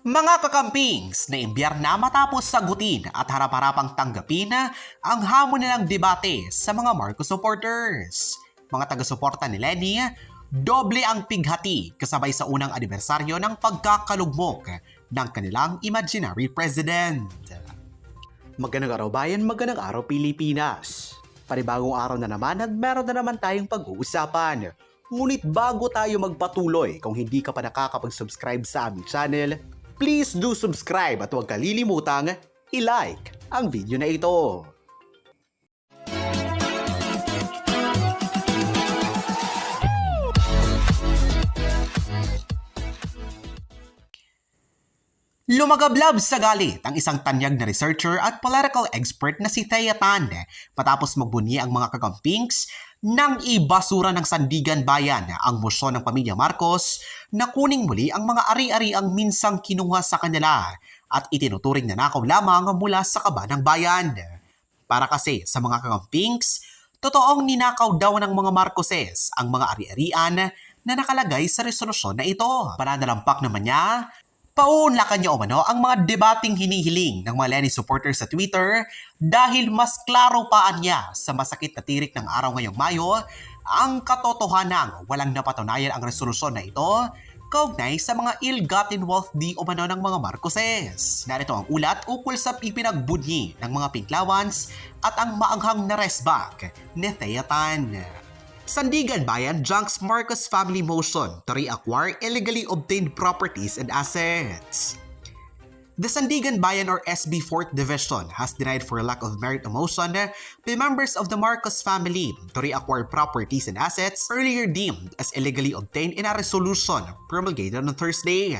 Mga kakampings na imbyar na matapos sagutin at harap-harapang tanggapin ang hamon nilang debate sa mga Marcos supporters. Mga taga-suporta ni Lenny, doble ang pighati kasabay sa unang anibersaryo ng pagkakalugmok ng kanilang imaginary president. Magandang araw bayan, magandang araw Pilipinas. Panibagong araw na naman at meron na naman tayong pag-uusapan. Ngunit bago tayo magpatuloy, kung hindi ka pa nakakapag-subscribe sa aming channel, please do subscribe at huwag kalilimutang i-like ang video na ito. Lumagablab sa galit ang isang tanyag na researcher at political expert na si Thea Tan matapos magbunyi ang mga kakampings nang ibasura ng Sandigan Bayan ang mosyon ng pamilya Marcos na kuning muli ang mga ari-ariang minsang kinuha sa kanila at itinuturing na nakaw lamang mula sa kaba ng bayan. Para kasi sa mga kakampings, totoong ninakaw daw ng mga Marcoses ang mga ari-arian na nakalagay sa resolusyon na ito. Pananalampak naman niya, pauunlakan niya umano ang mga debating hinihiling ng mga Lenny supporters sa Twitter dahil mas klaro paan niya sa masakit na tirik ng araw ngayong Mayo ang katotohanang walang napatunayan ang resolusyon na ito kaugnay sa mga ill-gotten wealth di umano ng mga Marcoses. Narito ang ulat ukol sa ipinagbunyi ng mga pinklawans at ang maanghang na resback ni Thea Tan. Sandigan Bayan junks Marcos family motion to reacquire illegally obtained properties and assets. The Sandigan Bayan or SB 4th Division has denied for lack of merit a motion by members of the Marcos family to reacquire properties and assets earlier deemed as illegally obtained in a resolution promulgated on Thursday.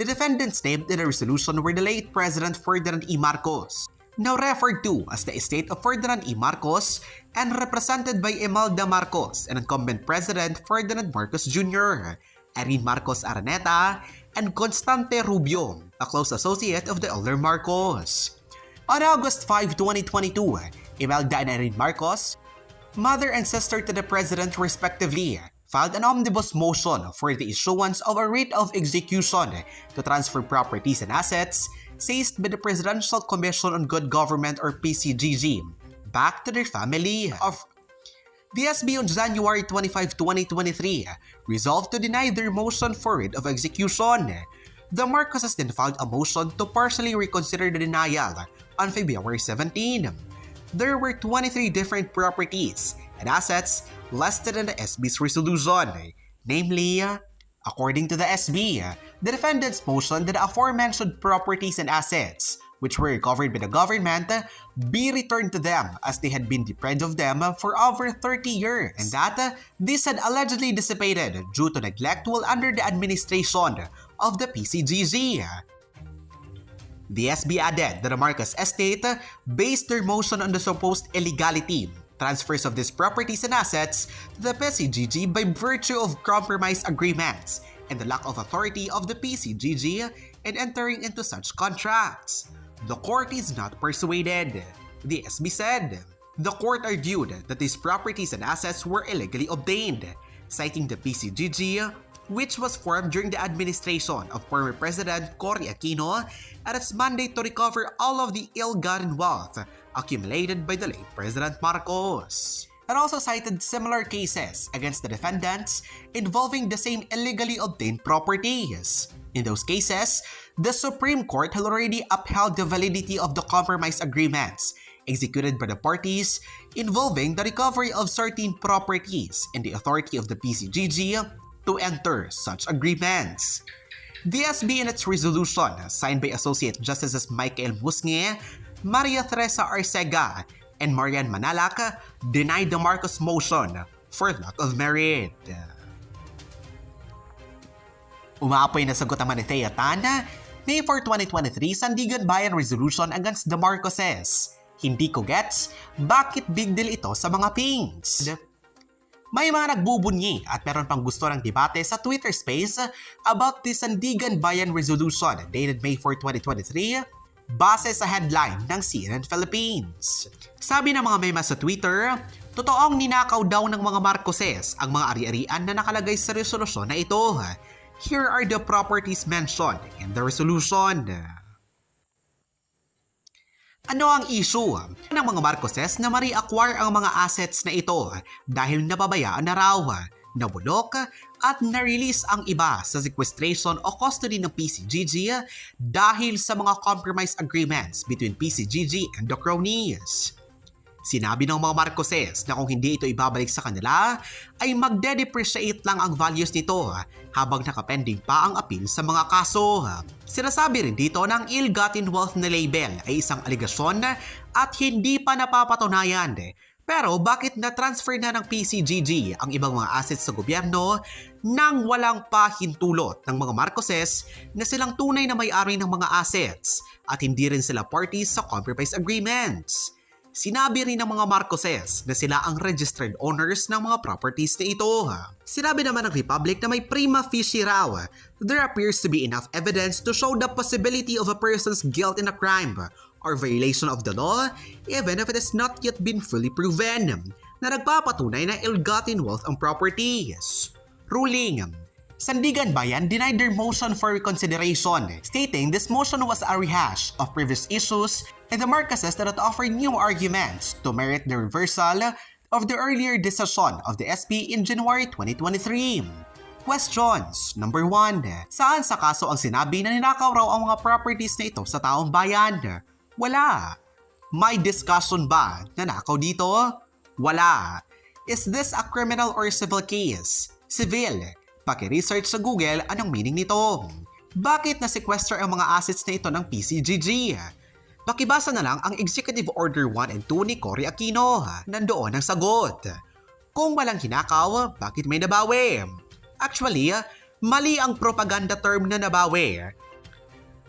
The defendants named in the resolution were the late President Ferdinand E. Marcos, now referred to as the estate of Ferdinand E. Marcos and represented by Imelda Marcos and incumbent President Ferdinand Marcos Jr., Irene Marcos Araneta, and Constante Rubio, a close associate of the elder Marcos. On August 5, 2022, Imelda and Irene Marcos, mother and sister to the President respectively, filed an omnibus motion for the issuance of a writ of execution to transfer properties and assets seized by the Presidential Commission on Good Government or PCGG back to their family. The SB on January 25, 2023 resolved to deny their motion for writ of execution. The Marcoses then filed a motion to partially reconsider the denial on February 17. There were 23 different properties and assets listed in the SB's resolution, namely, according to the SB, the defendants motioned that the aforementioned properties and assets, which were recovered by the government, be returned to them as they had been deprived of them for over 30 years, and that this had allegedly dissipated due to neglect while under the administration of the PCGG. The SB added that the Marcos estate based their motion on the supposed illegality transfers of these properties and assets to the PCGG by virtue of compromise agreements and the lack of authority of the PCGG in entering into such contracts. The court is not persuaded, the SB said. The court argued that these properties and assets were illegally obtained, citing the PCGG, which was formed during the administration of former President Cory Aquino, and its mandate to recover all of the ill-gotten wealth accumulated by the late President Marcos. It also cited similar cases against the defendants involving the same illegally obtained properties. In those cases, the Supreme Court had already upheld the validity of the compromise agreements executed by the parties involving the recovery of certain properties and the authority of the PCGG to enter such agreements. The SB in its resolution, signed by Associate Justices Michael Musnge, Maria Teresa Arcega, and Marian Manalac, denied the Marcos motion for lack of merit. Umaapoy na sagot naman ni Thea Tan, May 4, 2023, Sandigan Bayan Resolution against the Marcoses. Hindi ko gets bakit big deal ito sa mga pings. May mga nagbubunyi at meron pang gusto ng debate sa Twitter space about the Sandigan Bayan Resolution dated May 4, 2023 base sa headline ng CNN Philippines. Sabi ng mga mema sa Twitter, totoong ninakaw daw ng mga Marcoses ang mga ari-arian na nakalagay sa resolusyon na ito. Here are the properties mentioned in the resolution. Ano ang issue ng mga Marcoses na ma-reacquire ang mga assets na ito dahil napabayaan na raw, nabulok at na-release ang iba sa sequestration o custody ng PCGG dahil sa mga compromise agreements between PCGG and the cronies. Sinabi ng mga Marcoses na kung hindi ito ibabalik sa kanila, ay magde-depreciate lang ang values nito habang nakapending pa ang appeal sa mga kaso. Sinasabi rin dito na ang ill-gotten wealth na label ay isang aligasyon at hindi pa napapatunayan. Pero bakit na-transfer na ng PCGG ang ibang mga assets sa gobyerno nang walang pahintulot ng mga Marcoses na silang tunay na may-ari ng mga assets at hindi rin sila parties sa compromise agreements? Sinabi rin ng mga Marcoses na sila ang registered owners ng mga properties na ito. Sinabi naman ng Republic na may prima facie raw. There appears to be enough evidence to show the possibility of a person's guilt in a crime or violation of the law even if it has not yet been fully proven na nagpapatunay na ill-gotten wealth ang properties. Ruling. Sandigan Bayan denied their motion for reconsideration, stating this motion was a rehash of previous issues and the Marcoses did not offer new arguments to merit the reversal of the earlier decision of the SP in January 2023. Questions. Number 1. Saan sa kaso ang sinabi na ninakaw raw ang mga properties na ito sa taong bayan? Wala. May discussion ba na nakaw dito? Wala. Is this a criminal or civil case? Civil. Paki-research sa Google anong meaning nito. Bakit na-sequester ang mga assets na ito ng PCGG? Pakibasa na lang ang Executive Order 1 and 2 ni Cory Aquino. Nandoon ang sagot. Kung walang hinakaw, bakit may nabawi? Actually, mali ang propaganda term na nabawi.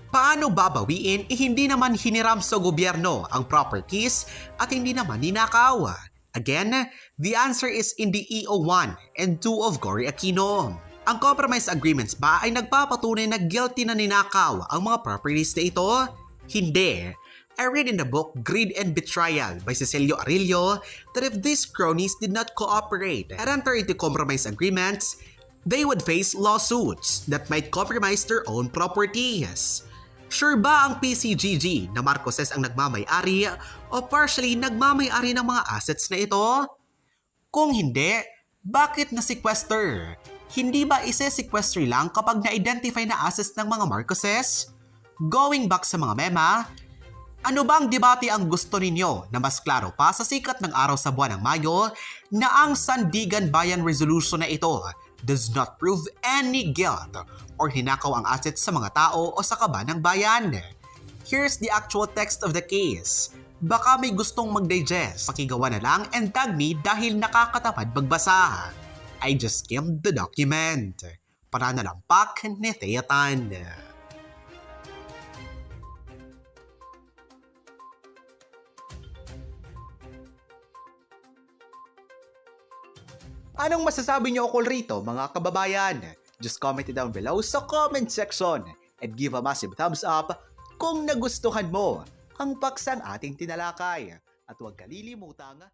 Paano babawiin hindi naman hiniram sa gobyerno ang properties at hindi naman ninakaw? Again, the answer is in the EO1 and 2 of Cory Aquino. Ang compromise agreements ba ay nagpapatunay na guilty na ninakaw ang mga properties na ito? Hindi. I read in the book Greed and Betrayal by Cecilio Arillo that if these cronies did not cooperate and enter into compromise agreements, they would face lawsuits that might compromise their own properties. Sure ba ang PCGG na Marcoses ang nagmamay-ari o partially nagmamay-ari ng mga assets na ito? Kung hindi, bakit na-sequester? Hindi ba ise-sequester lang kapag na-identify na assets ng mga Marcoses? Going back sa mga mema, ano bang debate ang gusto ninyo na mas klaro pa sa sikat ng araw sa buwan ng Mayo na ang Sandigan Bayan Resolution na ito does not prove any guilt or hinakaw ang assets sa mga tao o sa kaban ng bayan? Here's the actual text of the case. Baka may gustong mag-digest, pakigawa na lang and tag me dahil nakakatamad magbasa. I just skimmed the document. Para na lang pak ni Theatan. Anong masasabi niyo ukol rito mga kababayan? Just comment it down below sa comment section and give a massive thumbs up kung nagustuhan mo ang paksang ating tinalakay. At huwag kalilimutang